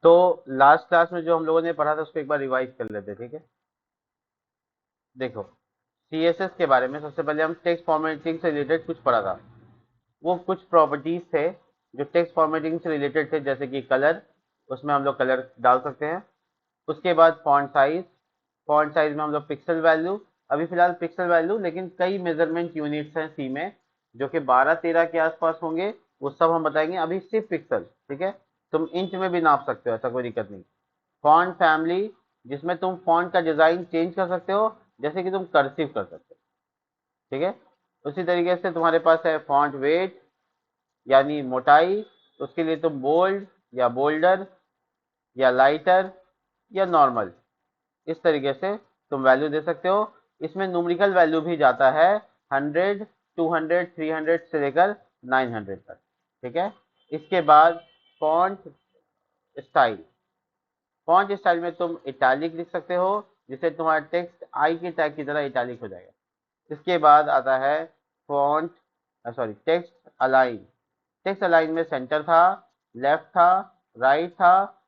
तो last class में जो हम लोगों ने पढ़ा था उसको एक बार रिवाइज कर लेते हैं, ठीक है। देखो, सीएसएस के बारे में सबसे पहले हम टेक्स्ट फॉर्मेटिंग से रिलेटेड कुछ पढ़ा था। वो कुछ प्रॉपर्टीज थे जो टेक्स्ट फॉर्मेटिंग से रिलेटेड थे, जैसे कि कलर, उसमें हम लोग कलर डाल सकते हैं। उसके बाद फॉन्ट साइज, फॉन्ट साइज में हम लोग पिक्सल वैल्यू, अभी फिलहाल पिक्सल वैल्यू, लेकिन कई मेजरमेंट यूनिट्स हैं सी में जो कि 12-13 के आसपास होंगे, वो सब हम बताएंगे। अभी सिर्फ पिक्सल, ठीक है। तुम इंच में भी नाप सकते हो, ऐसा कोई दिक्कत नहीं। फॉन्ट फैमिली, जिसमें तुम फॉन्ट का डिजाइन चेंज कर सकते हो, जैसे कि तुम कर्सिव कर सकते हो, ठीक है। उसी तरीके से तुम्हारे पास है फॉन्ट वेट, यानी मोटाई, उसके लिए तुम बोल्ड या बोल्डर या लाइटर या नॉर्मल, इस तरीके से तुम वैल्यू दे सकते हो। इसमें न्यूमेरिकल वैल्यू भी जाता है 100, 200, 300 से लेकर 900 तक, ठीक है। इसके बाद फॉन्ट स्टाइल, फॉन्ट स्टाइल में तुम इटैलिक लिख सकते हो, जिससे तुम्हारा टेक्स्ट आई के टैग की तरह इटैलिक हो जाएगा। इसके बाद आता है font, sorry, text align. Text align में सेंटर था, लेफ्ट था, राइट था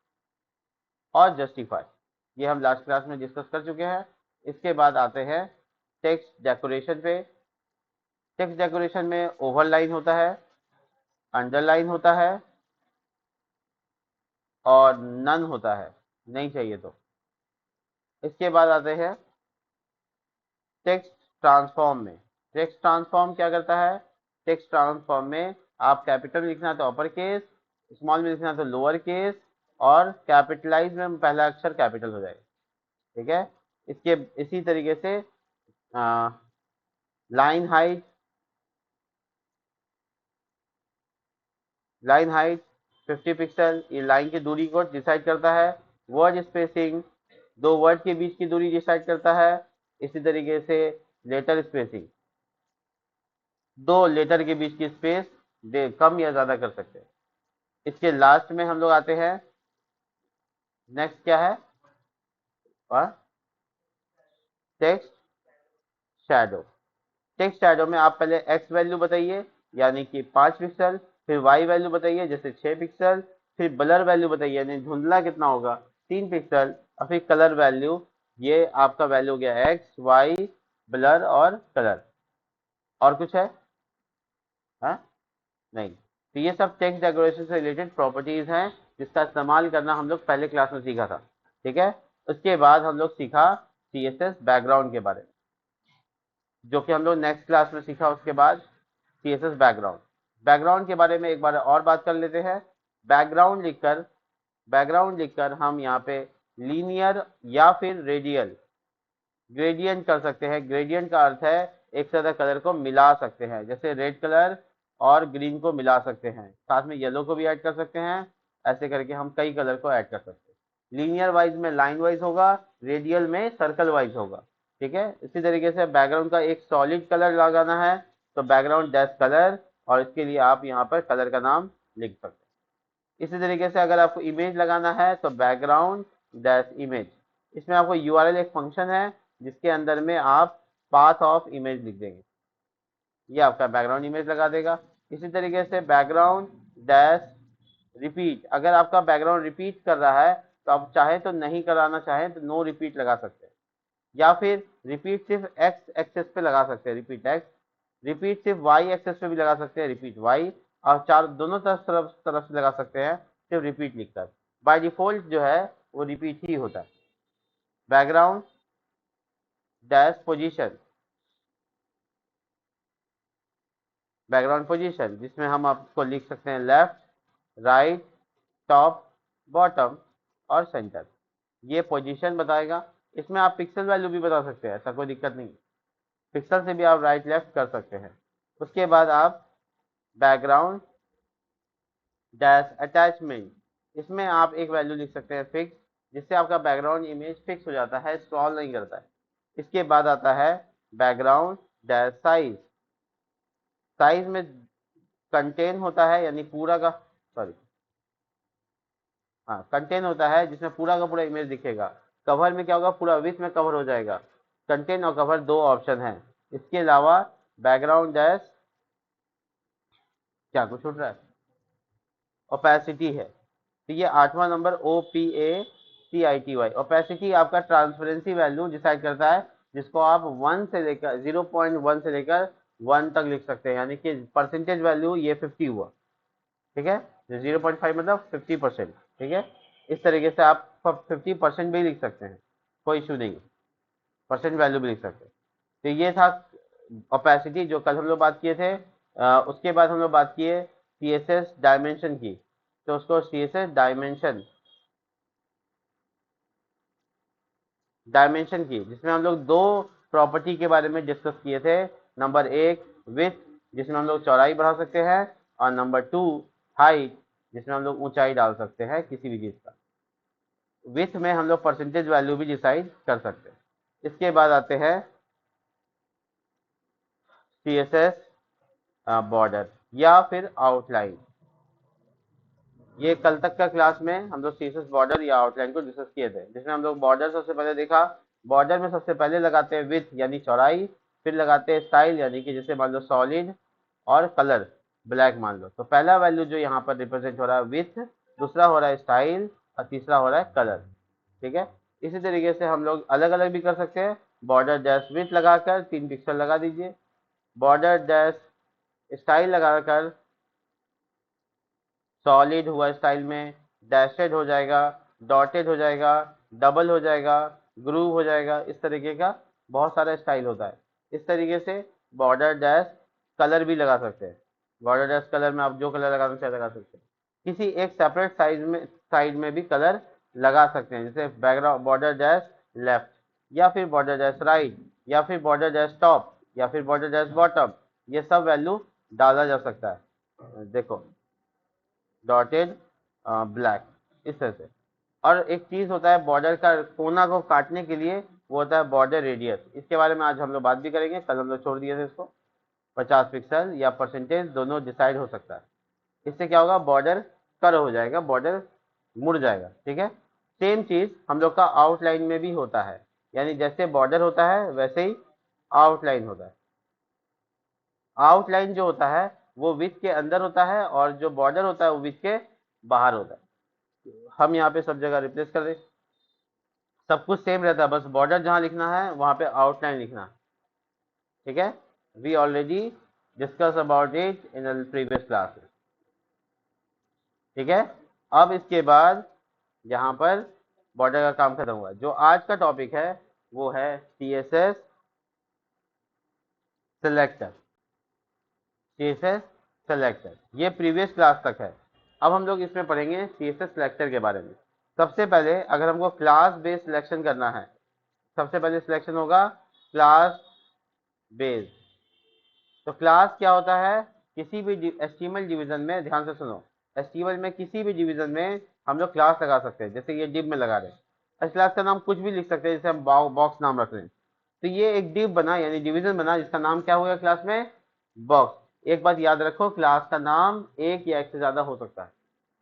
और जस्टिफाई, ये हम लास्ट क्लास में डिस्कस कर चुके हैं। इसके बाद आते हैं टेक्स्ट डेकोरेशन पे। टेक्स्ट डेकोरेशन में ओवरलाइन होता है, अंडरलाइन होता है और नन होता है, नहीं चाहिए तो। इसके बाद आते हैं टेक्स्ट ट्रांसफॉर्म में। टेक्स्ट ट्रांसफॉर्म क्या करता है? टेक्स्ट ट्रांसफॉर्म में आप कैपिटल में लिखना है तो अपर केस, स्मॉल में लिखना है तो लोअर केस, और कैपिटलाइज में पहला अक्षर कैपिटल हो जाएगा, ठीक है। इसके इसी तरीके से line height, line height 50 pixel, ये लाइन की दूरी को डिसाइड करता है। वर्ड स्पेसिंग, दो वर्ड के बीच की दूरी डिसाइड करता है। इसी तरीके से लेटर स्पेसिंग, दो लेटर के बीच की स्पेस कम या ज्यादा कर सकते हैं। इसके लास्ट में हम लोग आते हैं, नेक्स्ट क्या है? Text shadow. टेक्स्ट शैडो में आप पहले एक्स वैल्यू बताइए, यानी कि 5 पिक्सल, फिर वाई वैल्यू बताइए जैसे 6 पिक्सल, फिर ब्लर वैल्यू बताइए यानी धुंधला कितना होगा, 3 पिक्सल, और फिर कलर वैल्यू, ये आपका वैल्यू हो गया एक्स वाई, ब्लर और कलर। और कुछ है? हाँ, नहीं। तो ये सब टेक्स्ट डेकोरेशन से रिलेटेड प्रॉपर्टीज हैं, जिसका इस्तेमाल करना हम लोग पहले क्लास में सीखा था, ठीक है। उसके बाद हम लोग सीखा सीएसएस बैकग्राउंड के बारे में, जो कि हम लोग नेक्स्ट क्लास में सीखा। उसके बाद सीएसएस बैकग्राउंड, बैकग्राउंड के बारे में एक बार और बात कर लेते हैं। बैकग्राउंड लिखकर, बैकग्राउंड लिखकर हम यहाँ पे लीनियर या फिर रेडियल ग्रेडियंट कर सकते हैं। ग्रेडियंट का अर्थ है एक से ज्यादा कलर को मिला सकते हैं, जैसे रेड कलर और ग्रीन को मिला सकते हैं, साथ में येलो को भी ऐड कर सकते हैं। ऐसे करके हम कई कलर को ऐड कर सकते हैं। लीनियर वाइज में लाइन वाइज होगा, रेडियल में सर्कल वाइज होगा, ठीक है। इसी तरीके से बैकग्राउंड का एक सॉलिड कलर लगाना है तो बैकग्राउंड डैश कलर, और इसके लिए आप यहाँ पर कलर का नाम लिख सकते हैं। इसी तरीके से अगर आपको इमेज लगाना है तो बैकग्राउंड डैश इमेज, इसमें आपको यूआरएल एक फंक्शन है जिसके अंदर में आप पाथ ऑफ इमेज लिख देंगे, ये आपका बैकग्राउंड इमेज लगा देगा। इसी तरीके से बैकग्राउंड डैश रिपीट, अगर आपका बैकग्राउंड रिपीट कर रहा है तो आप चाहे तो नहीं कराना चाहें तो नो रिपीट लगा सकते हैं, या फिर रिपीट सिर्फ एक्स एक्सेस पे लगा सकते हैं, रिपीट एक्स। रिपीट सिर्फ वाई एक्सेस पे भी लगा सकते हैं, रिपीट वाई। और चार दोनों तरफ से लगा सकते हैं सिर्फ रिपीट लिखकर। बाय डिफॉल्ट जो है वो रिपीट ही होता है। Background dash position, background position जिसमें हम आपको लिख सकते हैं लेफ्ट, राइट, टॉप, बॉटम और सेंटर, ये पोजीशन बताएगा। इसमें आप पिक्सल वैल्यू भी बता सकते हैं, ऐसा कोई दिक्कत नहीं, पिक्सल से भी आप राइट लेफ्ट कर सकते हैं। उसके बाद आप बैकग्राउंड डैश अटैचमेंट, इसमें आप एक वैल्यू लिख सकते हैं फिक्स, जिससे आपका बैकग्राउंड इमेज फिक्स हो जाता है, स्क्रॉल नहीं करता है। इसके बाद आता है बैकग्राउंड डैश साइज। साइज में कंटेन होता है, यानी पूरा का, सॉरी, हाँ, कंटेन होता है जिसमें पूरा का पूरा इमेज दिखेगा। कवर में क्या होगा, पूरा विथ में कवर हो जाएगा। कंटेन और कवर दो ऑप्शन है। इसके अलावा बैकग्राउंड डैश, क्या कुछ छूट रहा है, ओपेसिटी है, तो ये 8वां नंबर OPACITY। ओपेसिटी आपका ट्रांसपेरेंसी वैल्यू डिसाइड करता है, जिसको आप 1 से लेकर 0.1 से लेकर 1 तक लिख सकते हैं, यानी कि परसेंटेज वैल्यू ये 50 हुआ, ठीक है। 0.5 मतलब 50%, ठीक है। इस तरीके से आप 50% भी लिख सकते हैं, कोई इशू नहीं, परसेंट वैल्यू भी लिख सकते हैं। तो ये था ओपेसिटी जो कल हम लोग बात किए थे। उसके बाद हम लोग बात किए CSS डायमेंशन की। तो उसको CSS डायमेंशन की, जिसमें हम लोग दो प्रॉपर्टी के बारे में डिस्कस किए थे। नंबर 1 विथ, जिसमें हम लोग चौड़ाई बढ़ा सकते हैं, और नंबर 2 हाइट, जिसमें हम लोग ऊंचाई डाल सकते हैं किसी भी चीज का। विथ में हम लोग परसेंटेज वैल्यू भी डिसाइड कर सकते हैं। इसके बाद आते हैं CSS बॉर्डर या फिर आउटलाइन। ये कल तक का क्लास में हम लोग CSS बॉर्डर या आउटलाइन को डिस्कस किए थे, जिसमें हम लोग बॉर्डर सबसे पहले देखा। बॉर्डर में सबसे पहले लगाते हैं विथ यानी चौड़ाई, फिर लगाते हैं स्टाइल यानी कि जैसे मान लो सॉलिड, और कलर ब्लैक मान लो। तो पहला वैल्यू जो यहाँ पर रिप्रेजेंट हो रहा है विथ, दूसरा हो रहा है स्टाइल, और तीसरा हो रहा है कलर, ठीक है। इसी तरीके से हम लोग अलग अलग भी कर सकते हैं। बॉर्डर डैश विथ लगाकर 3 पिक्सल लगा दीजिए, बॉर्डर डैश स्टाइल लगाकर सॉलिड हुआ स्टाइल में, डैशेड हो जाएगा, डॉटेड हो जाएगा, डबल हो जाएगा, ग्रूव हो जाएगा। इस तरीके का बहुत सारा स्टाइल होता है। इस तरीके से बॉर्डर डैश कलर भी लगा सकते हैं। बॉर्डर डैश कलर में आप जो कलर लगाना चाहे लगा सकते हैं। किसी एक सेपरेट साइड में भी कलर लगा सकते हैं, जैसे बैकग्राउंड बॉर्डर डैश लेफ्ट, या फिर बॉर्डर डैश राइट, या फिर बॉर्डर डैश टॉप, या फिर बॉर्डर डैश बॉटम। ये सब वैल्यू डाला जा सकता है। देखो डॉटेड ब्लैक, इस तरह से। और एक चीज होता है बॉर्डर का कोना को काटने के लिए, वो होता है बॉर्डर रेडियस। इसके बारे में आज हम लोग बात भी करेंगे, कल हम लोग छोड़ दिए थे इसको। 50 पिक्सल या परसेंटेज दोनों डिसाइड हो सकता है। इससे क्या होगा, बॉर्डर कर हो जाएगा, बॉर्डर मुड़ जाएगा, ठीक है। सेम चीज हम लोग का आउटलाइन में भी होता है, यानी जैसे बॉर्डर होता है वैसे ही आउटलाइन होता है। आउटलाइन जो होता है वो विथ के अंदर होता है, और जो बॉर्डर होता है वो विथ के बाहर होता है। हम यहाँ पे सब जगह रिप्लेस कर दें, सब कुछ सेम रहता है, बस बॉर्डर जहां लिखना है वहां पे आउटलाइन लिखना है, ठीक है। We already discuss about it in previous class, ठीक है। अब इसके बाद यहाँ पर बॉर्डर का काम खत्म हुआ। जो आज का टॉपिक है वो है CSS सिलेक्टर। CSS सेलेक्टर ये प्रीवियस क्लास तक है। अब हम लोग इसमें पढ़ेंगे CSS सिलेक्टर के बारे में। सबसे पहले अगर हमको क्लास बेस्ड सिलेक्शन करना है, सबसे पहले सिलेक्शन होगा क्लास बेस्ड। तो क्लास क्या होता है, किसी भी HTML डिवीजन में, ध्यान से सुनो, HTML में किसी भी डिवीजन में हम लोग क्लास लगा सकते हैं। जैसे ये डिव में लगा रहे हैं, इस क्लास का नाम कुछ भी लिख सकते हैं, जैसे हम बॉक्स नाम रख रहे हैं। तो ये एक डिव बना यानी डिवीजन बना, जिसका नाम क्या होगा क्लास में, बॉक्स। एक बात याद रखो, क्लास का नाम एक या एक से ज्यादा हो सकता है,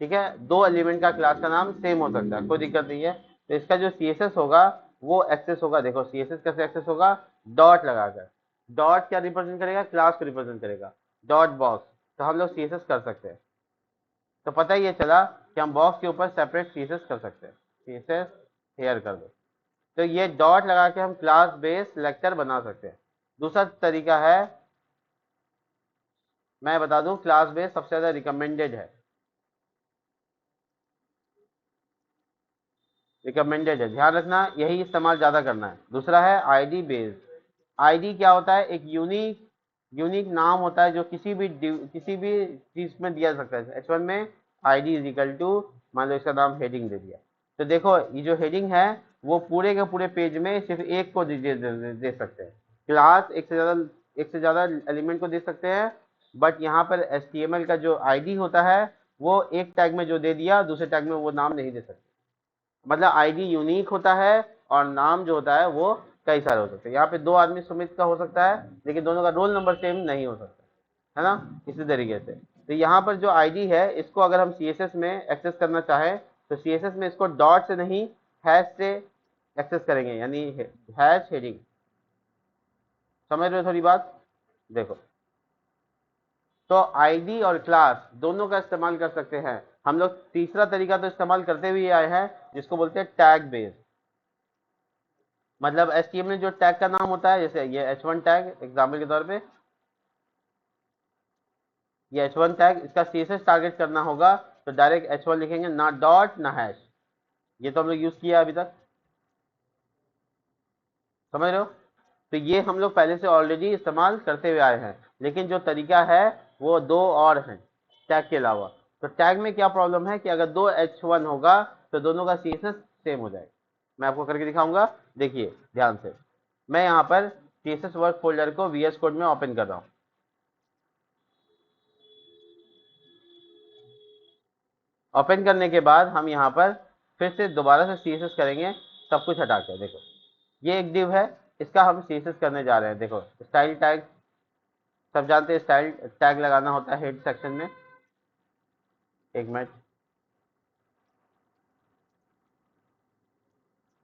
ठीक है। दो एलिमेंट का क्लास का नाम सेम हो सकता है, कोई दिक्कत नहीं है। तो इसका जो CSS होगा वो एक्सेस होगा, देखो CSS कैसे एक्सेस होगा, डॉट लगाकर। डॉट क्या रिप्रेजेंट करेगा, क्लास को रिप्रेजेंट करेगा, डॉट बॉक्स। तो हम लोग CSS कर सकते हैं। तो पता ही ये चला कि हम बॉक्स के ऊपर सेपरेट CSS कर सकते हैं। CSS हेयर कर दो, तो ये डॉट लगा के हम क्लास बेस सिलेक्टर बना सकते हैं। दूसरा तरीका है, मैं बता दूं, क्लास बेस सबसे ज्यादा रिकमेंडेड है, रिकमेंडेड है, ध्यान रखना, यही इस्तेमाल ज्यादा करना है। दूसरा है ID बेस्ड। ID क्या होता है, एक यूनिक यूनिक नाम होता है जो किसी भी चीज में दिया जा सकता है। H1 में ID इज इक्वल टू, मान लो इसका नाम हेडिंग दे दिया, तो देखो ये जो हेडिंग है वो पूरे के पूरे पेज में सिर्फ एक को दे सकते हैं। क्लास एक से ज्यादा एलिमेंट को दे सकते हैं, बट यहाँ पर HTML का जो ID होता है वो एक टैग में जो दे दिया, दूसरे टैग में वो नाम नहीं दे सकते। मतलब ID यूनिक होता है, और नाम जो होता है वो कई सारे हो सकते हैं। यहाँ पे दो आदमी सुमित का हो सकता है, लेकिन दोनों का रोल नंबर सेम नहीं हो सकता, है ना, इसी तरीके से। तो यहाँ पर जो ID है, इसको अगर हम CSS में एक्सेस करना चाहें, तो CSS में इसको डॉट से नहीं, हैश से एक्सेस करेंगे, यानी हैश हेडिंग। समझ रहे हो थोड़ी बात, देखो तो आईडी और क्लास दोनों का इस्तेमाल कर सकते हैं हम लोग। तीसरा तरीका तो इस्तेमाल करते हुए आए हैं जिसको बोलते हैं टैग बेस। मतलब एचटीएमएल में जो टैग का नाम होता है, जैसे ये h1 टैग एग्जाम्पल के तौर पे, ये h1 टैग, इसका सीएसएस टारगेट करना होगा तो डायरेक्ट h1 लिखेंगे, ना डॉट ना हैश। ये तो हम लोग यूज किया अभी तक, समझ रहे हो। तो ये हम लोग पहले से ऑलरेडी इस्तेमाल करते हुए आए हैं, लेकिन जो तरीका है वो दो और हैं टैग के अलावा। तो टैग में क्या प्रॉब्लम है कि अगर दो h1 होगा तो दोनों का सीएसएस सेम हो जाएगा। मैं आपको करके दिखाऊंगा, देखिए ध्यान से। मैं यहाँ पर सीएसएस वर्क फोल्डर को वीएस कोड में ओपन कर रहा हूँ। ओपन करने के बाद हम यहाँ पर फिर से दोबारा से सीएसएस करेंगे, सब कुछ हटा के। देखो ये एक डिव है, इसका हम सीएसएस करने जा रहे हैं। देखो स्टाइल टैग, सब जानते हैं स्टाइल टैग लगाना होता है हेड सेक्शन में। एक मिनट,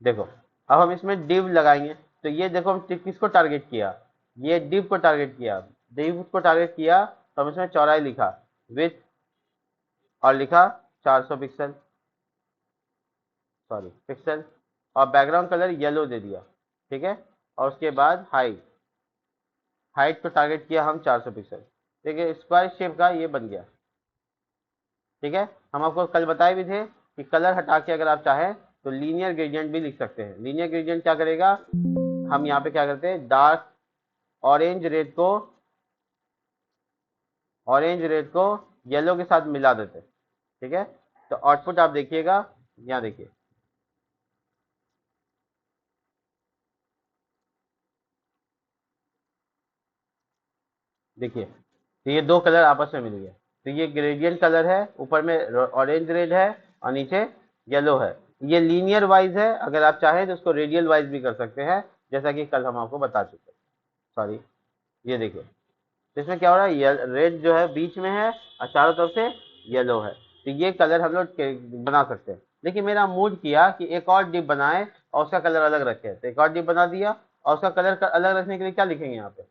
देखो अब हम इसमें डिव लगाएंगे। तो ये देखो हम किसको टारगेट किया, ये डिव को टारगेट किया। डिव को टारगेट किया तो हम इसमें चौड़ाई लिखा विथ, और लिखा 400 पिक्सल, सॉरी पिक्सल, और बैकग्राउंड कलर येलो दे दिया, ठीक है। और उसके बाद हाइट, हाइट को टारगेट किया हम 400 पिक्सल। ठीक है, स्क्वायर शेप का ये बन गया, ठीक है। हम आपको कल बताए भी थे कि कलर हटा के अगर आप चाहें तो लीनियर ग्रेडियंट भी लिख सकते हैं। लीनियर ग्रेडियंट क्या करेगा, हम यहाँ पे क्या करते हैं, डार्क ऑरेंज रेड को, ऑरेंज रेड को येलो के साथ मिला देते हैं, ठीक है। तो आउटपुट आप देखिएगा, यहाँ देखिए, देखिए तो ये दो कलर आपस में मिल गए। तो ये ग्रेडियंट कलर है, ऊपर में ऑरेंज रेड है और नीचे येलो है। ये लीनियर वाइज है, अगर आप चाहें तो उसको रेडियल वाइज भी कर सकते हैं, जैसा कि कल हम आपको बता चुके हैं। सॉरी, ये देखिए, तो इसमें क्या हो रहा है, रेड जो है बीच में है और चारों तरफ से येलो है। तो ये कलर हम लोग बना सकते हैं। लेकिन मेरा मूड किया कि एक और डिप बनाए और उसका कलर अलग रखे, तो एक और डिप बना दिया। और उसका कलर अलग रखने के लिए क्या लिखेंगे यहाँ पे,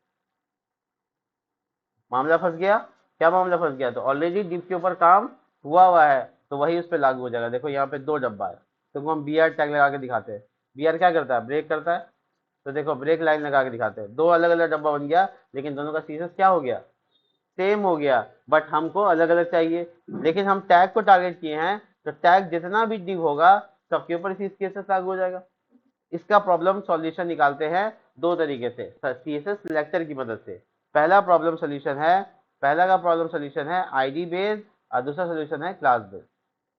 मामला फंस गया। क्या मामला फंस गया, तो ऑलरेडी डिप के ऊपर काम हुआ हुआ है, तो वही उस पर लागू हो जाएगा। देखो यहाँ पे दो डब्बा है, तो हम बी आर टैग लगा के दिखाते हैं। बी आर क्या करता है, ब्रेक करता है। तो देखो ब्रेक लाइन लगा के दिखाते हैं, दो अलग अलग डब्बा बन गया, लेकिन दोनों का सीक्वेंस क्या हो गया, सेम हो गया, बट हमको अलग अलग चाहिए। लेकिन हम टैग को टारगेट किए हैं, तो टैग जितना भी डिव होगा सबके ऊपर इसी केसेस लागू हो जाएगा। इसका प्रॉब्लम सॉल्यूशन निकालते हैं दो तरीके से, सीएसएस सिलेक्टर की मदद से। पहला प्रॉब्लम सॉल्यूशन है, पहला का प्रॉब्लम सॉल्यूशन है आईडी बेस्ड, और दूसरा सॉल्यूशन है क्लास बेस्ड।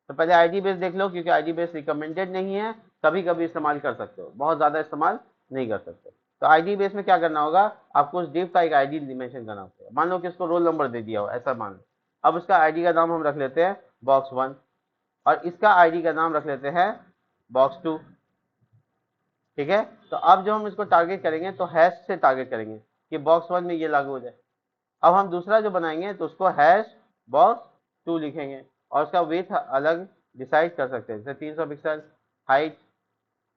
तो पहले आईडी बेस्ड देख लो, क्योंकि आईडी बेस्ड रिकमेंडेड नहीं है, कभी कभी इस्तेमाल कर सकते हो, बहुत ज्यादा इस्तेमाल नहीं कर सकते। तो आईडी बेस में क्या करना होगा, आपको उस डिव का एक आईडी मेंशन करना होगा। मान लो कि उसको रोल नंबर दे दिया हो, ऐसा मान लो। अब उसका आईडी का नाम हम रख लेते हैं box1, और इसका आईडी का नाम रख लेते हैं box2, ठीक है। तो अब जो हम इसको टारगेट करेंगे तो हैश से टारगेट करेंगे कि box1 में ये लागू हो जाए। अब हम दूसरा जो बनाएंगे तो उसको हैश box2 लिखेंगे, और उसका विथ अलग डिसाइड कर सकते हैं, जैसे 300 पिक्सल, हाइट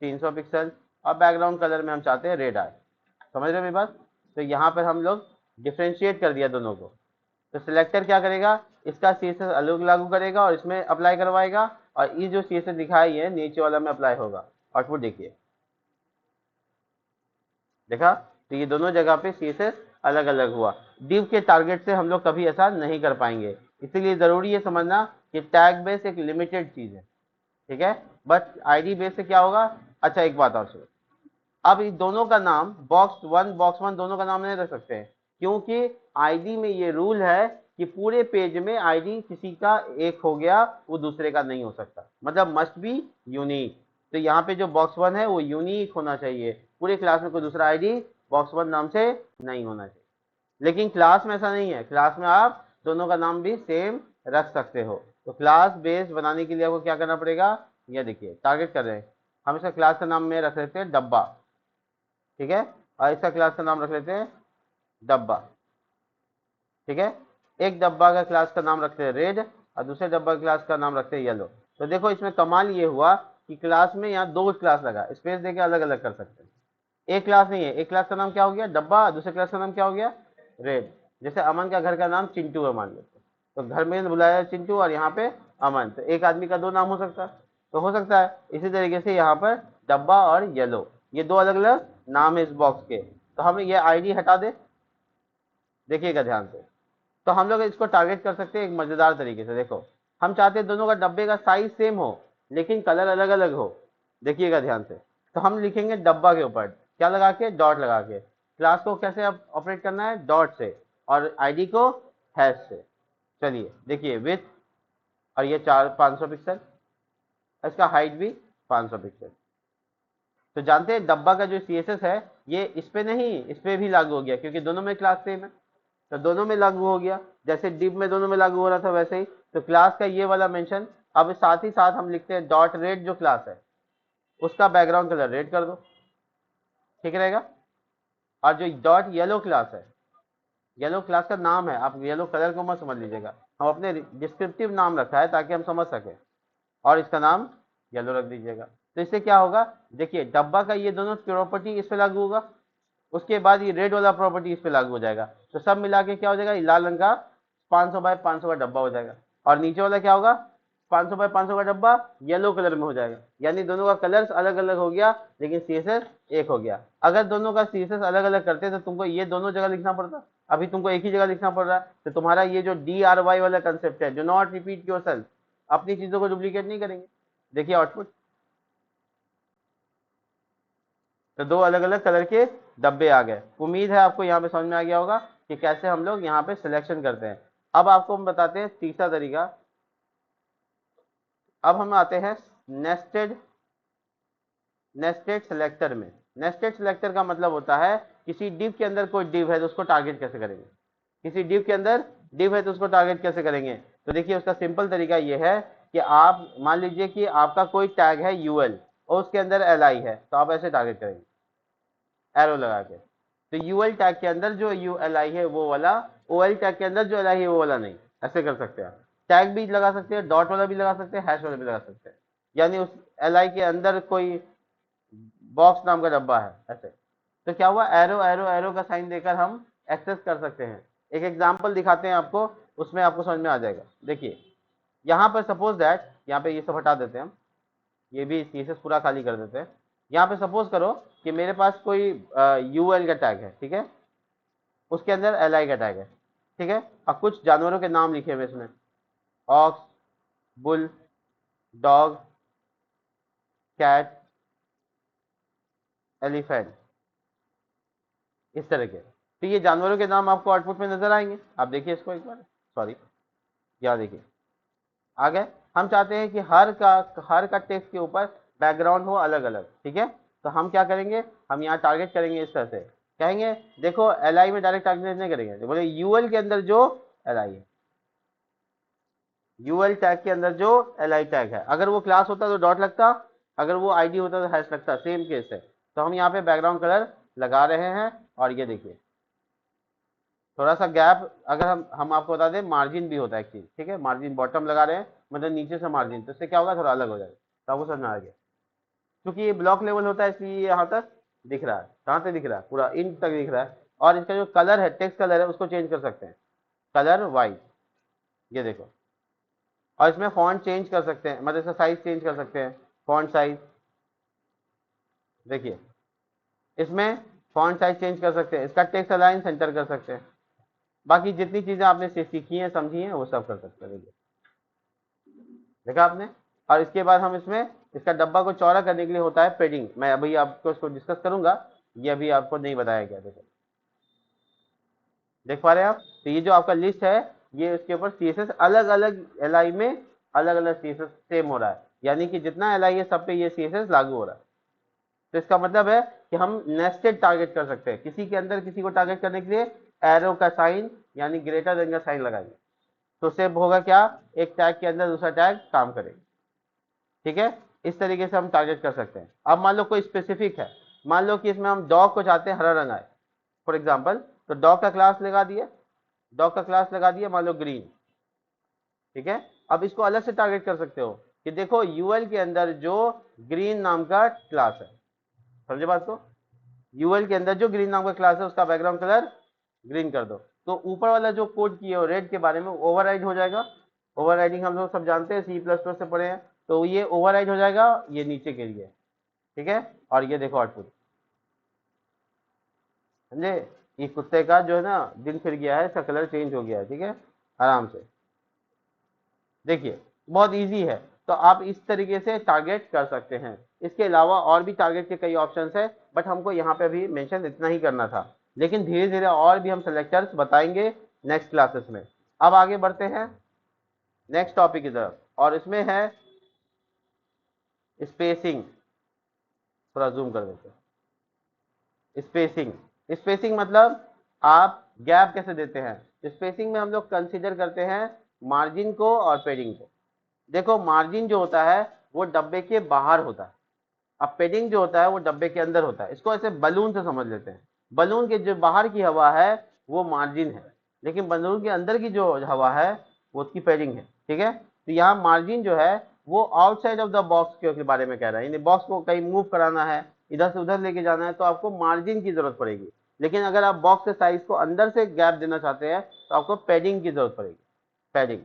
300 पिक्सल, और बैकग्राउंड कलर में हम चाहते हैं रेड आए। समझ रहे हो मेरी बात। तो यहाँ पर हम लोग डिफ्रेंशिएट कर दिया दोनों को। तो सिलेक्टर क्या करेगा, इसका सीएसएस अलग लागू करेगा और इसमें अप्लाई करवाएगा, और ये जो सीएसएस दिखाई है नीचे वाला में अप्लाई होगा। आउटपुट देखिए, देखा। तो ये दोनों जगह पे सीएसएस अलग अलग हुआ। डिव के टारगेट से हम लोग कभी ऐसा नहीं कर पाएंगे, इसीलिए जरूरी है समझना कि टैग बेस एक लिमिटेड चीज है, ठीक है। बट आईडी बेस से क्या होगा। अच्छा एक बात और सुनो, अब इस दोनों का नाम box1 दोनों का नाम नहीं रख सकते हैं, क्योंकि आईडी में ये रूल है कि पूरे पेज में आईडी किसी का एक हो गया वो दूसरे का नहीं हो सकता, मतलब मस्ट बी यूनिक। तो यहाँ पे जो box1 है वो यूनिक होना चाहिए, पूरे क्लास में कोई दूसरा आईडी box1 नाम से नहीं होना चाहिए। लेकिन क्लास में ऐसा नहीं है, क्लास में आप दोनों का नाम भी सेम रख सकते हो। तो क्लास बेस बनाने के लिए आपको क्या करना पड़ेगा, ये देखिए टारगेट कर रहे हैं हम, इसका क्लास का नाम में रख लेते हैं डब्बा, ठीक है। और इसका क्लास का नाम रख लेते हैं डब्बा, ठीक है। एक डब्बा का क्लास का नाम रखते हैं रेड, और दूसरे डब्बा का क्लास का नाम रखते हैं येलो। तो देखो इसमें कमाल ये हुआ कि क्लास में यहाँ दो क्लास लगा, स्पेस देके अलग अलग कर सकते हैं। एक क्लास नहीं है, एक क्लास का नाम क्या हो गया डब्बा, दूसरे क्लास का नाम क्या हो गया रेड। जैसे अमन का घर का नाम चिंटू है मान लेते हैं, तो घर में बुलाया चिंटू और यहाँ पे अमन, तो एक आदमी का दो नाम हो सकता है, तो हो सकता है। इसी तरीके से यहाँ पर डब्बा और येलो, ये दो अलग अलग नाम है इस बॉक्स के, तो हम ये आईडी हटा दे, देखिएगा ध्यान से। तो हम लोग इसको टारगेट कर सकते हैं एक मजेदार तरीके से। देखो, हम चाहते हैं दोनों का डब्बे का साइज सेम हो लेकिन कलर अलग अलग हो, देखिएगा ध्यान से। तो हम लिखेंगे डब्बा के ऊपर क्या लगा के, डॉट लगा के। क्लास को कैसे ऑपरेट करना है, डॉट से, और आईडी को हैश से। चलिए देखिए, विथ, और ये 500 पिक्सल, इसका हाइट भी 500 पिक्सल। तो जानते हैं डब्बा का जो CSS है ये इस पे नहीं, इस पे भी लागू हो गया क्योंकि दोनों में क्लास सेम है, तो दोनों में लागू हो गया। जैसे डिव में दोनों में लागू हो रहा था वैसे ही, तो क्लास का ये वाला मेंशन, अब साथ ही साथ हम लिखते हैं डॉट रेड, जो क्लास है उसका बैकग्राउंड कलर रेड कर दो, ठीक रहेगा। और जो डॉट येलो क्लास है, येलो क्लास का नाम है, आप येलो कलर को मत समझ लीजिएगा, हम अपने डिस्क्रिप्टिव नाम रखा है ताकि हम समझ सके, और इसका नाम येलो रख दीजिएगा। तो इससे क्या होगा, देखिए डब्बा का ये दोनों प्रॉपर्टी इस पे लागू होगा, उसके बाद ये रेड वाला प्रॉपर्टी इस पे लागू हो जाएगा, तो सब मिला के क्या हो जाएगा, लाल रंग का 500 बाय 500 का डब्बा हो जाएगा। और नीचे वाला क्या होगा, 500 बाय 500 का डब्बा येलो कलर में हो जाएगा, यानी दोनों का कलर्स अलग अलग हो गया लेकिन CSS एक हो गया। अगर दोनों का CSS अलग अलग करते तो तुमको ये दोनों जगह लिखना पड़ता, अभी तुमको एक ही जगह लिखना पड़ रहा है। तो तुम्हारा ये जो DRY वाला कंसेप्ट है, डू नॉट रिपीट योरसेल्फ, अपनी चीजों को डुप्लीकेट नहीं करेंगे। देखिए आउटपुट, तो दो अलग अलग कलर के डब्बे आ गए। उम्मीद है आपको यहाँ पे समझ में आ गया होगा कि कैसे हम लोग यहाँ पे सिलेक्शन करते हैं। अब आपको हम बताते हैं तीसरा तरीका। अब हम आते हैं नेस्टेड नेस्टेड सिलेक्टर में। नेस्टेड सिलेक्टर का मतलब होता है किसी डिव के अंदर कोई डिव है तो उसको टारगेट कैसे करेंगे, किसी डिव के अंदर डिव है तो उसको टारगेट कैसे करेंगे। तो देखिए उसका सिंपल तरीका ये है कि आप मान लीजिए कि आपका कोई टैग है UL और उसके अंदर LI है, तो आप ऐसे टारगेट करेंगे एरो लगा के। तो यूएल टैग के अंदर जो ULI है वो वाला, OL टैग के अंदर जो LI है वो वाला नहीं, ऐसे कर सकते हैं। टैग भी लगा सकते हैं, डॉट वाला भी लगा सकते हैं, हैश वाला भी लगा सकते हैं, यानी उस LI के अंदर कोई बॉक्स नाम का डब्बा है ऐसे। तो क्या हुआ, एरो एरो एरो का साइन देकर हम एक्सेस कर सकते हैं। एक एग्जांपल दिखाते हैं आपको, उसमें आपको समझ में आ जाएगा। देखिए यहाँ पर सपोज दैट, यहाँ पे ये सब हटा देते हैं हम, ये भी CSS पूरा खाली कर देते हैं। यहाँ पे सपोज करो कि मेरे पास कोई UL का टैग है, ठीक है, उसके अंदर LI का टैग है, ठीक है, और कुछ जानवरों के नाम लिखे हुए इसमें, ox, bull, dog, cat, elephant, इस तरह के। तो ये जानवरों के नाम आपको आउटपुट में नजर आएंगे। आप देखिए इसको एक बार, सॉरी, यहाँ देखिए आ गए। हम चाहते हैं कि हर का टेक्स्ट के ऊपर बैकग्राउंड हो अलग अलग, ठीक है। तो हम क्या करेंगे, हम यहाँ टारगेट करेंगे इस तरह से, कहेंगे देखो LI में डायरेक्ट टारगेट नहीं करेंगे, तो बोले UL के अंदर जो LI है, UL टैग के अंदर जो LI टैग है, अगर वो क्लास होता तो डॉट लगता, अगर वो ID होता तो हैश लगता, सेम केस है। तो हम यहाँ पे बैकग्राउंड कलर लगा रहे हैं, और ये देखिए थोड़ा सा गैप, अगर हम आपको बता दें मार्जिन भी होता है एक चीज, ठीक है, मार्जिन बॉटम लगा रहे हैं मतलब नीचे से मार्जिन, तो इससे क्या होगा, थोड़ा अलग हो जाएगा। तो आपको समझ में आ गया, क्योंकि ये ब्लॉक लेवल होता है इसलिए ये यहाँ तक दिख रहा है, कहाँ तक दिख रहा है, पूरा इन तक दिख रहा है। और इसका जो कलर है, टेक्स्ट कलर है, उसको चेंज कर सकते हैं, कलर वाइट, ये देखो। और इसमें फॉन्ट चेंज कर सकते हैं, मतलब इसका साइज चेंज कर सकते हैं, फॉन्ट साइज, देखिए इसमें फॉन्ट साइज चेंज कर सकते हैं, इसका टेक्स्ट अलाइन सेंटर कर सकते हैं, बाकी जितनी चीजें आपने सीखी हैं समझी हैं वो सब कर सकते हैं। देखिए देखा आपने। और इसके बाद हम इसमें इसका डब्बा को चौड़ा करने के लिए होता है पेडिंग, मैं अभी आपको इसको डिस्कस करूंगा, ये अभी आपको नहीं बताया गया। देखो देख पा रहे हैं आप, तो ये जो आपका लिस्ट है ये इसके ऊपर CSS अलग अलग LI में अलग अलग CSS सेम हो रहा है, यानी कि जितना LI है सब पे ये CSS लागू हो रहा है। तो इसका मतलब है कि हम नेस्टेड टारगेट कर सकते हैं, किसी के अंदर किसी को टारगेट करने के लिए एरो का साइन यानी ग्रेटर देन का साइन लगाएंगे, तो उससे होगा क्या, एक टैग के अंदर दूसरा टैग काम करेगा, ठीक है। इस तरीके से हम टारगेट कर सकते हैं। अब मान लो कोई स्पेसिफिक है, मान लो कि इसमें हम डॉग को चाहते हैं हरा रंग आए फॉर एग्जाम्पल, तो डॉग का क्लास लगा दिया, डॉग का क्लास लगा दिया मान लो ग्रीन, ठीक है। अब इसको अलग से टारगेट कर सकते हो कि देखो UL के अंदर जो ग्रीन नाम का क्लास है, समझे बात को, UL के अंदर जो ग्रीन नाम का क्लास है उसका बैकग्राउंड कलर ग्रीन कर दो। तो ऊपर वाला जो कोड किए हो रेड के बारे में ओवरराइड हो जाएगा। ओवरराइडिंग हम लोग सब जानते हैं, C++ से पढ़े हैं, तो ये ओवरराइड हो जाएगा ये नीचे के लिए, ठीक है। और ये देखो आउटपुट, समझे, ये कुत्ते का जो है ना दिन फिर गया है, इसका कलर चेंज हो गया है, ठीक है, आराम से देखिए, बहुत इजी है। तो आप इस तरीके से टारगेट कर सकते हैं। इसके अलावा और भी टारगेट के कई ऑप्शंस है, बट हमको यहाँ पे अभी मेंशन इतना ही करना था, लेकिन धीरे धीरे और भी हम सेलेक्टर्स बताएंगे नेक्स्ट क्लासेस में। अब आगे बढ़ते हैं नेक्स्ट टॉपिक की तरफ, और इसमें है स्पेसिंग। थोड़ा जूम कर देते हैं। स्पेसिंग, स्पेसिंग मतलब आप गैप कैसे देते हैं। स्पेसिंग में हम लोग कंसीडर करते हैं मार्जिन को और पेडिंग को। देखो मार्जिन जो होता है वो डब्बे के बाहर होता है, अब पेडिंग जो होता है वो डब्बे के अंदर होता है। इसको ऐसे बलून से समझ लेते हैं, बलून के जो बाहर की हवा है वो मार्जिन है, लेकिन बलून के अंदर की जो हवा है वो उसकी पेडिंग है, ठीक है। तो यहाँ मार्जिन जो है वो आउटसाइड ऑफ द बॉक्स के बारे में कह रहा है, यानी बॉक्स को कहीं मूव कराना है, इधर से उधर लेके जाना है, तो आपको मार्जिन की जरूरत पड़ेगी। लेकिन अगर आप बॉक्स के साइज को अंदर से गैप देना चाहते हैं तो आपको पैडिंग की जरूरत पड़ेगी, पैडिंग,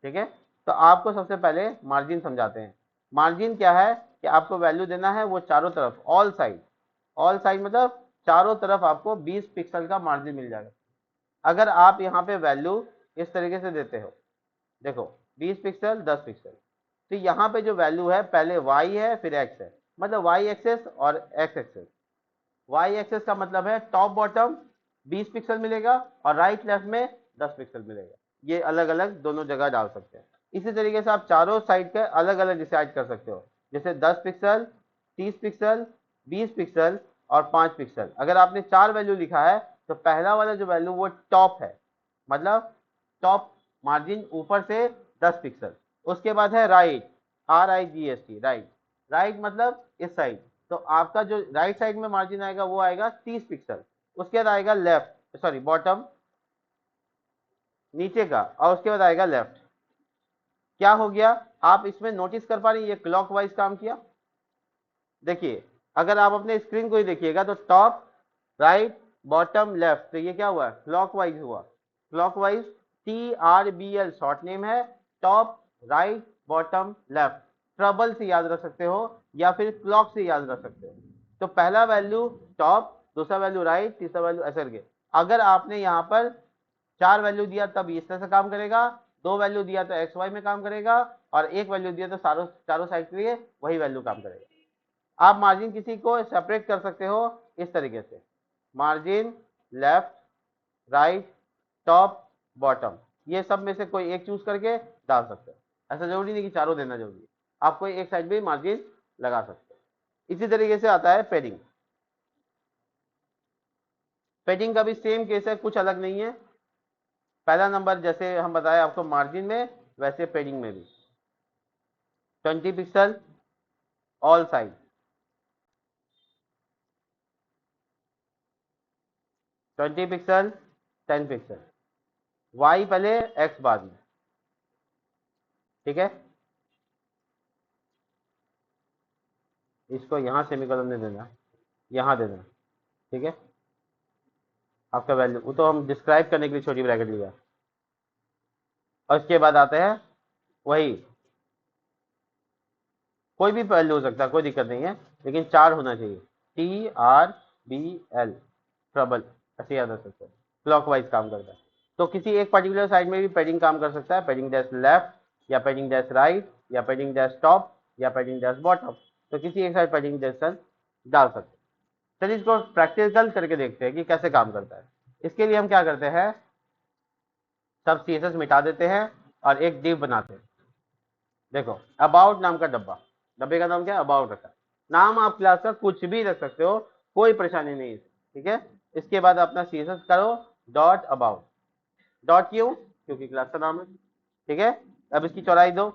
ठीक है। तो आपको सबसे पहले मार्जिन समझाते हैं। मार्जिन क्या है कि आपको वैल्यू देना है वो चारों तरफ, ऑल साइड, ऑल साइड मतलब चारों तरफ आपको 20 पिक्सल का मार्जिन मिल जाएगा। अगर आप यहाँ पे वैल्यू इस तरीके से देते हो, देखो 20 पिक्सल 10 पिक्सल, तो यहाँ पे जो वैल्यू है पहले y है फिर x है, मतलब y एक्सेस और x एक्सेस। y एक्सेस का मतलब है टॉप बॉटम 20 पिक्सल मिलेगा और राइट लेफ्ट में 10 पिक्सल मिलेगा, ये अलग अलग दोनों जगह डाल सकते हैं। इसी तरीके से आप चारों साइड के अलग अलग डिसाइड कर सकते हो, जैसे 10 पिक्सल, 30 पिक्सल, 20 पिक्सल और 5 पिक्सल। अगर आपने 4 वैल्यू लिखा है तो पहला वाला जो वैल्यू वो टॉप है, मतलब टॉप मार्जिन ऊपर से 10 पिक्सल। उसके बाद है राइट, RIGST, राइट, राइट मतलब इस साइड, तो आपका जो राइट साइड में मार्जिन आएगा वो आएगा 30 पिक्सल। उसके बाद आएगा लेफ्ट, सॉरी बॉटम, नीचे का, और उसके बाद आएगा लेफ्ट। क्या हो गया, आप इसमें नोटिस कर पा रहे हैं ये क्लॉकवाइज काम किया। देखिए अगर आप अपने स्क्रीन को ही देखिएगा तो टॉप राइट बॉटम लेफ्ट, तो ये क्या हुआ, क्लॉकवाइज हुआ। क्लॉकवाइज TRBL शॉर्ट नेम है, top right bottom left. Trouble से याद रख सकते हो या फिर क्लॉक से याद रख सकते हो। तो पहला वैल्यू टॉप, दूसरा वैल्यू राइट, तीसरा वैल्यू ऐसे करके। अगर आपने यहाँ पर 4 वैल्यू दिया तब इस तरह से काम करेगा, 2 वैल्यू दिया तो XY में काम करेगा, और 1 वैल्यू दिया तो चारों साइड के लिए वही वैल्यू काम करेगा। आप मार्जिन किसी को सेपरेट कर सकते हो इस तरीके से, margin left right top bottom, ये सब में से कोई एक चूज करके डाल सकते हो। ऐसा जरूरी नहीं कि चारों देना जरूरी है, आप कोई एक साइड भी मार्जिन लगा सकते हो। इसी तरीके से आता है पेडिंग। पेडिंग का भी सेम केस है, कुछ अलग नहीं है। पहला नंबर जैसे हम बताए आपको मार्जिन में, वैसे पेडिंग में भी 20 pixel all side, 20 pixel 10 pixel, y पहले x बाद में, ठीक है। इसको यहाँ सेमीकोलन नहीं देना, यहाँ देना, ठीक है। आपका वैल्यू वो तो हम डिस्क्राइब करने के लिए छोटी ब्रैकेट लिया, और इसके बाद आते हैं वही, कोई भी वैल्यू हो सकता है, कोई दिक्कत नहीं है, लेकिन 4 होना चाहिए। TRBL ट्रबल, ऐसे याद रख सकते हैं, क्लॉकवाइज काम करता है। तो किसी एक पर्टिकुलर साइड में भी पैडिंग काम कर सकता है, पैडिंग डैश लेफ्ट या पैडिंग डैश राइट या पैडिंग डैश टॉप या पैडिंग डैश बॉटम, तो किसी एक साइड पैडिंग डैश डाल सकते हैं। चलिए इसको प्रैक्टिकल करके देखते हैं कि कैसे काम करता है। इसके लिए हम क्या करते हैं, सब CSS मिटा देते हैं और एक div बनाते हैं। देखो अबाउट नाम का डब्बा, डब्बे का नाम क्या है, अबाउट रखा है। नाम आप क्लास का कुछ भी रख सकते हो, कोई परेशानी नहीं है, ठीक है। इसके बाद अपना CSS करो डॉट अबाउट, डॉट क्यों, क्योंकि क्लास का नाम है, ठीक है। अब इसकी चौड़ाई दो,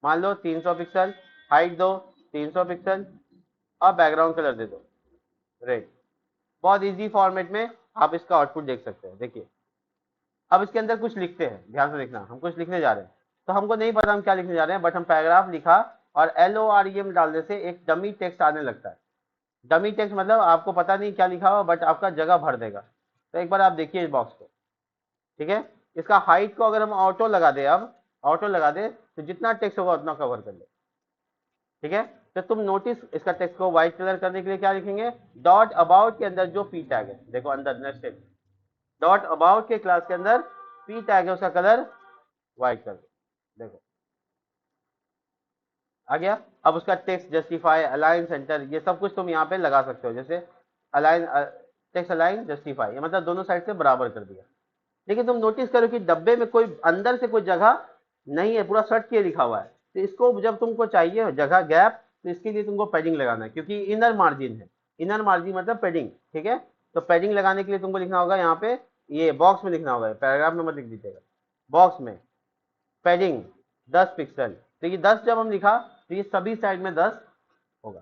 मान लो 300 पिक्सल, हाइट दो 300 पिक्सल, और बैकग्राउंड कलर दे दो रेड। बहुत इजी फॉर्मेट में आप इसका आउटपुट देख सकते हैं। देखिए अब इसके अंदर कुछ लिखते हैं, ध्यान से देखना, हम कुछ लिखने जा रहे हैं, तो हमको नहीं पता हम क्या लिखने जा रहे हैं, बट हम पैराग्राफ लिखा और LOREM डालने से एक डमी टेक्स्ट आने लगता है। डमी टेक्स्ट मतलब आपको पता नहीं क्या लिखा हुआ, बट आपका जगह भर देगा। तो एक बार आप देखिए इस बॉक्स को, ठीक है। इसका हाइट को अगर हम ऑटो लगा दे, अब ऑटो लगा दे तो जितना टेक्स्ट होगा उतना कवर कर ले। ठीक है, तो तुम नोटिस इसका टेक्स्ट को व्हाइट कलर करने के लिए क्या लिखेंगे, डॉट अबाउट के अंदर जो पी टैग है, देखो अंदर नेक्स्ट डॉट अबाउट के क्लास के अंदर पी टैग है, उसका कलर व्हाइट कर दो। देखो आ गया। अब उसका टेक्स्ट, जस्टिफाई, अलाइन, सेंटर, ये सब कुछ तुम यहाँ पे लगा सकते हो। जैसे अलाइन, टेक्स्ट अलाइन, जस्टिफाई, ये मतलब दोनों साइड से बराबर कर दिया। लेकिन तुम नोटिस करो कि डब्बे में कोई अंदर से कोई जगह नहीं है, पूरा शर्ट के लिखा हुआ है। तो इसको जब तुमको चाहिए जगह गैप, तो इसके लिए तुमको पैडिंग लगाना है, क्योंकि इनर मार्जिन है। इनर मार्जिन मतलब पैडिंग। ठीक है, तो पैडिंग लगाने के लिए तुमको लिखना होगा यहाँ पे, ये बॉक्स में लिखना होगा, पैराग्राफ में मत लिख दीजिएगा, बॉक्स में पैडिंग 10 पिक्सल। तो ये 10 जब हम लिखा तो ये सभी साइड में 10 होगा।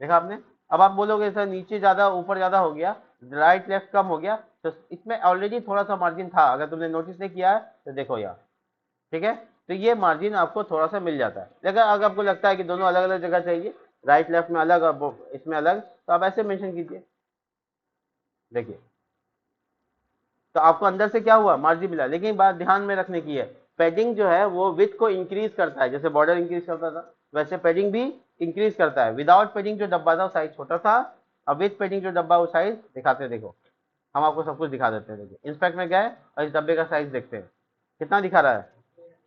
देखा आपने। अब आप बोलोगे सर नीचे ज्यादा ऊपर ज्यादा हो गया, राइट लेफ्ट कम हो गया, तो इसमें ऑलरेडी थोड़ा सा मार्जिन था, अगर तुमने नोटिस नहीं किया है तो देखो यहाँ। ठीक है, तो ये मार्जिन आपको थोड़ा सा मिल जाता है। लेकिन अगर आपको लगता है कि दोनों अलग अलग जगह चाहिए, राइट लेफ्ट में अलग और इसमें अलग, तो आप ऐसे मेंशन कीजिए। देखिए, तो आपको अंदर से क्या हुआ, मार्जिन मिला। लेकिन बात ध्यान में रखने की है, पैडिंग जो है वो विड्थ को इंक्रीज करता है, जैसे बॉर्डर इंक्रीज करता था वैसे पैडिंग भी इंक्रीज करता है। विदाउट पैडिंग जो डब्बा था वो साइज छोटा था, अब विथ पैडिंग जो डब्बा वो साइज दिखाते हैं। देखो हम आपको सब कुछ दिखा देते हैं। देखिए इंस्पेक्ट में गए और इस डब्बे का साइज देखते हैं कितना दिखा रहा है,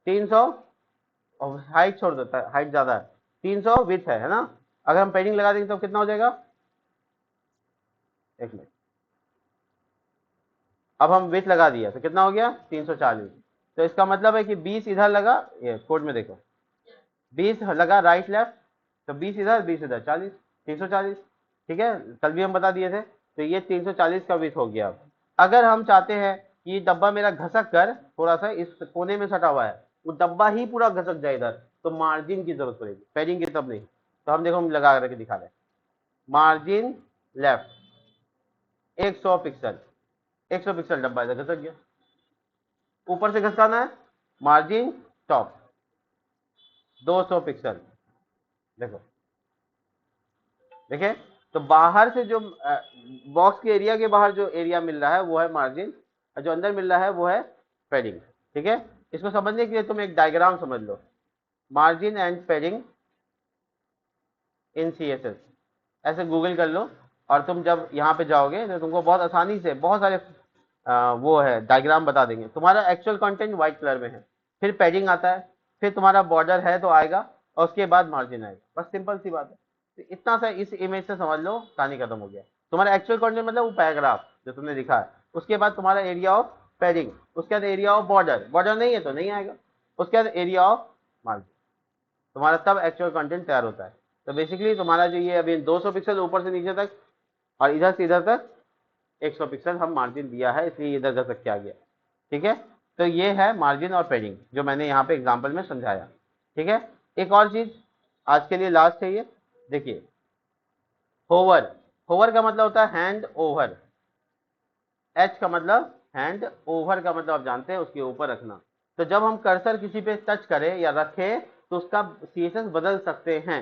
300, और हाइट छोड़ देता है, हाइट ज्यादा है, 300 विथ है ना। अगर हम पैडिंग लगा देंगे तो कितना हो जाएगा, एक मिनट, अब हम विथ लगा दिया तो कितना हो गया 340। तो इसका मतलब है कि 20 इधर लगा, ये कोड में देखो 20 लगा राइट लेफ्ट, तो 20 इधर 20 इधर 40, 340। ठीक है, कल भी हम बता दिए थे। तो ये 340 का विथ हो गया। अब अगर हम चाहते हैं कि डब्बा मेरा घसक कर थोड़ा सा इस कोने में सटा हुआ है, वो डब्बा ही पूरा घसक जाए इधर, तो मार्जिन की जरूरत पड़ेगी, पैडिंग की तब नहीं। तो हम देखो हम लगा करके दिखा रहे हैं, मार्जिन लेफ्ट 100 पिक्सल, 100 पिक्सल डब्बा इधर घसक गया। ऊपर से घसकाना है, मार्जिन टॉप 200 पिक्सल। देखो देखे, तो बाहर से जो बॉक्स के एरिया के बाहर जो एरिया मिल रहा है वो है मार्जिन, और जो अंदर मिल रहा है वो है पैडिंग। ठीक है, इसको समझने के लिए तुम एक डायग्राम समझ लो, margin and padding in CSS, ऐसे गूगल कर लो। और तुम जब यहाँ पे जाओगे तो तुमको बहुत आसानी से बहुत सारे वो है डायग्राम बता देंगे। तुम्हारा एक्चुअल कंटेंट व्हाइट कलर में है, फिर पैडिंग आता है, फिर तुम्हारा बॉर्डर है तो आएगा, और उसके बाद मार्जिन आएगा। बस सिंपल सी बात है। तो इतना सा इस इमेज से समझ लो, कहानी खत्म हो गया। तुम्हारा एक्चुअल कंटेंट मतलब वो पैराग्राफ जो तुमने लिखा है, उसके बाद तुम्हारा एरिया ऑफ पैडिंग, उसके बाद एरिया ऑफ बॉर्डर, बॉर्डर नहीं है तो नहीं आएगा, उसके बाद एरिया ऑफ मार्जिन, तुम्हारा तब एक्चुअल कंटेंट तैयार होता है। तो बेसिकली तुम्हारा जो ये अभी 200 पिक्सल ऊपर से नीचे तक और इधर से इधर तक 100 पिक्सल हम मार्जिन दिया है, इसलिए इधर तक क्या गया। ठीक है, तो ये है मार्जिन और पैडिंग जो मैंने यहाँ पे एग्जांपल में समझाया। ठीक है, एक और चीज आज के लिए लास्ट है ये, देखिए होवर। होवर का मतलब होता है हैंड ओवर, एच का मतलब हैंड, ओवर का मतलब आप जानते हैं उसके ऊपर रखना। तो जब हम कर्सर किसी पे टच करें या रखें तो उसका CSS बदल सकते हैं,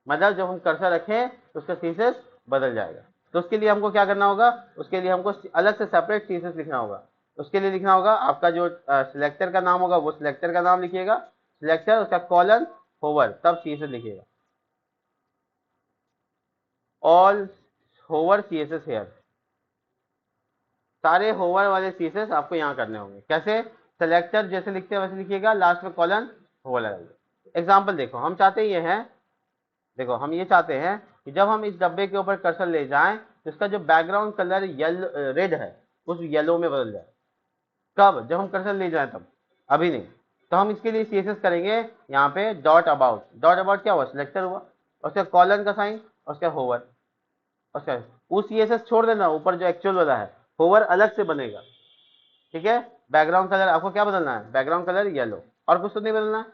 मतलब जब हम कर्सर रखें तो उसका CSS बदल जाएगा। तो उसके लिए हमको क्या करना होगा, उसके लिए हमको अलग से सेपरेट CSS लिखना होगा। उसके लिए लिखना होगा, आपका जो सिलेक्टर का नाम होगा वो सिलेक्टर का नाम लिखिएगा, सिलेक्टर उसका कॉलन होवर, तब CSS लिखिएगा, ऑल होवर CSS हेयर, सारे होवर वाले CSS आपको यहाँ करने होंगे। कैसे, सेलेक्टर जैसे लिखते हैं वैसे लिखिएगा, लास्ट में कॉलन होवर लगाइए। एग्जाम्पल देखो, हम चाहते ये हैं, देखो हम ये चाहते हैं कि जब हम इस डब्बे के ऊपर कर्सर ले जाएं तो इसका जो बैकग्राउंड कलर येलो रेड है उस येलो में बदल जाए। कब, जब हम कर्सर ले जाएं तब, अभी नहीं। तो हम इसके लिए CSS करेंगे यहाँ पे डॉट अबाउट। डॉट अबाउट क्या हुआ, सिलेक्टर हुआ, उसका कॉलन का साइन, उसका होवर, उसका वो CSS छोड़ देना, ऊपर जो एक्चुअल वाला है होवर अलग से बनेगा। ठीक है, बैकग्राउंड कलर आपको क्या बदलना है, बैकग्राउंड कलर येलो, और कुछ तो नहीं बदलना है,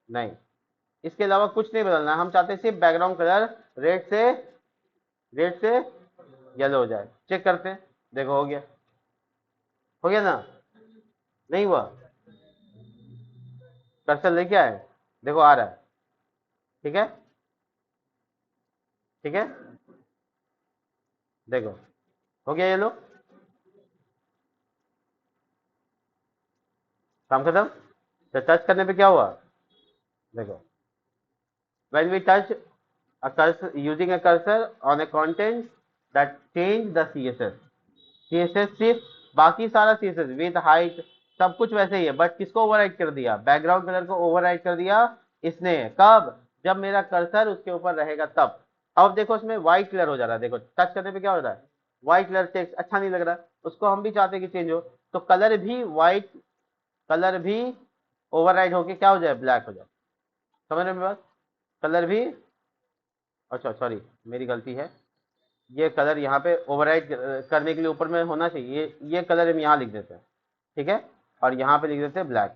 नहीं, इसके अलावा कुछ नहीं बदलना है। हम चाहते हैं सिर्फ बैकग्राउंड कलर रेड से येलो हो जाए। चेक करते हैं, देखो हो गया ना, नहीं हुआ, कर्सर लेके आए, देखो आ रहा है। ठीक है, ठीक है, देखो हो गया येलो। काम खत्म। तो टच करने पे क्या हुआ, देखो, when we touch a cursor using a cursor on a content that change the css, css सिर्फ, बाकी सारा css विद हाइट सब कुछ वैसे ही है, बट किसको ओवरराइड कर दिया, बैकग्राउंड कलर को ओवरराइड कर दिया इसने। कब, जब मेरा कर्सर उसके ऊपर रहेगा तब। अब देखो इसमें व्हाइट कलर हो जा रहा है, देखो टच करने पे क्या हो रहा है, व्हाइट कलर टेक्स्ट अच्छा नहीं लग रहा, उसको हम भी चाहते हैं कि चेंज हो, तो कलर भी व्हाइट, कलर भी ओवरराइड होके क्या हो जाए, ब्लैक हो जाए। समझ रहे हो मेरी बात, कलर भी, अच्छा सॉरी मेरी गलती है, ये कलर यहाँ पे ओवरराइड करने के लिए ऊपर में होना चाहिए, ये कलर हम यहाँ लिख देते हैं, ठीक है, और यहाँ पे लिख देते हैं ब्लैक,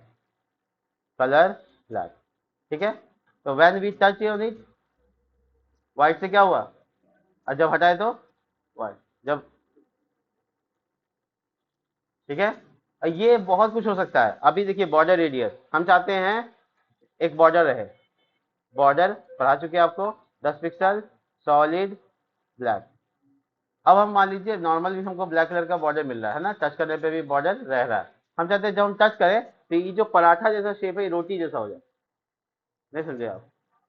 कलर ब्लैक, ठीक है। तो when we touch on it, white से क्या हुआ, और जब हटाए तो व्हाइट, जब, ठीक है। और ये बहुत कुछ हो सकता है। अभी देखिए बॉर्डर रेडियस, हम चाहते हैं एक बॉर्डर रहे, बॉर्डर पढ़ा चुके हैं आपको, 10 पिक्सल, सॉलिड, ब्लैक। अब हम मान लीजिए नॉर्मल भी हमको ब्लैक कलर का बॉर्डर मिल रहा है ना, टच करने पे भी बॉर्डर रह रहा है, हम चाहते हैं जब हम टच करें तो ये जो पराठा जैसा शेप है रोटी जैसा हो जाए, नहीं समझे आप,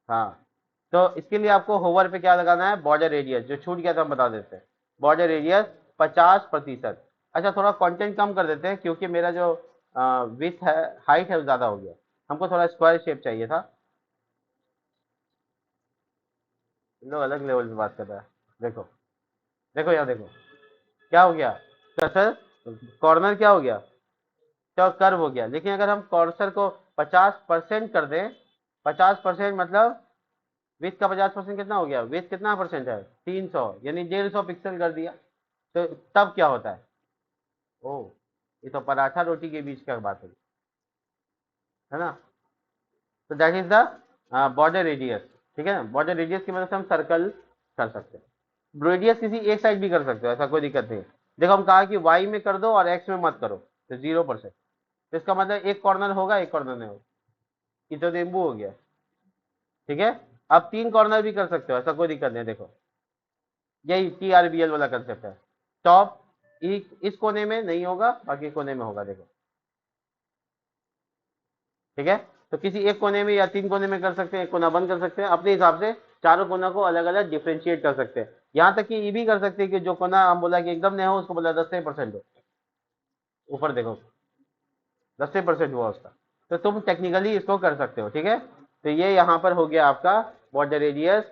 हाँ। तो इसके लिए आपको होवर पे क्या लगाना है, बॉर्डर रेडियस, जो छूट गया था हम बता देते हैं, बॉर्डर रेडियस 50%। अच्छा थोड़ा कंटेंट कम कर देते हैं क्योंकि मेरा जो विथ है, हाइट है वो ज़्यादा हो गया, हमको थोड़ा स्क्वायर शेप चाहिए था। इन लोग अलग लेवल पे बात कर रहा है, देखो, देखो यहाँ देखो क्या हो गया, कर्सर कॉर्नर क्या हो गया, तो कर्व हो गया। लेकिन अगर हम कर्सर को 50% कर दें, 50% मतलब विथ का 50% कितना हो गया, विथ कितना परसेंट है, 300, यानी 150 पिक्सल कर दिया, तो तब क्या होता है, ओ, ये तो पराठा रोटी के बीच का बात है ना। तो that is the border radius, ठीक है। बॉर्डर रेडियस की मदद से हम सर्कल कर सकते हैं, रेडियस किसी एक साइड भी कर सकते हो, ऐसा कोई दिक्कत नहीं है। देखो हम कहा कि वाई में कर दो और एक्स में मत करो, तो 0%, तो इसका मतलब एक कॉर्नर होगा एक कॉर्नर नहीं होगा, ये तो नींबू हो गया, ठीक है। अब 3 कॉर्नर भी कर सकते हो, ऐसा कोई दिक्कत नहीं है, देखो यही TRBL वाला कंसेप्ट है, टॉप इस कोने में नहीं होगा बाकी कोने में होगा, देखो, ठीक है। तो किसी एक कोने में या 3 कोने में कर सकते हैं, एक कोना बंद कर सकते हैं, अपने हिसाब से चारों कोना को अलग अलग डिफ्रेंशिएट कर सकते हैं। यहाँ तक कि ये भी कर सकते हैं कि जो कोना हम बोला कि एकदम नहीं हो, उसको बोला 10% हो, ऊपर देखो 10% हुआ उसका, तो तुम टेक्निकली इसको कर सकते हो, ठीक है। तो ये यहाँ पर हो गया आपका बॉर्डर रेडियस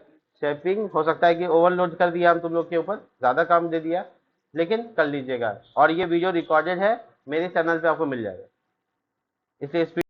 शेपिंग। हो सकता है कि ओवरलोड कर दिया हम तुम लोग के ऊपर, ज़्यादा काम दे दिया, लेकिन कर लीजिएगा। और ये वीडियो रिकॉर्डेड है, मेरे चैनल पे आपको मिल जाएगा, इसलिए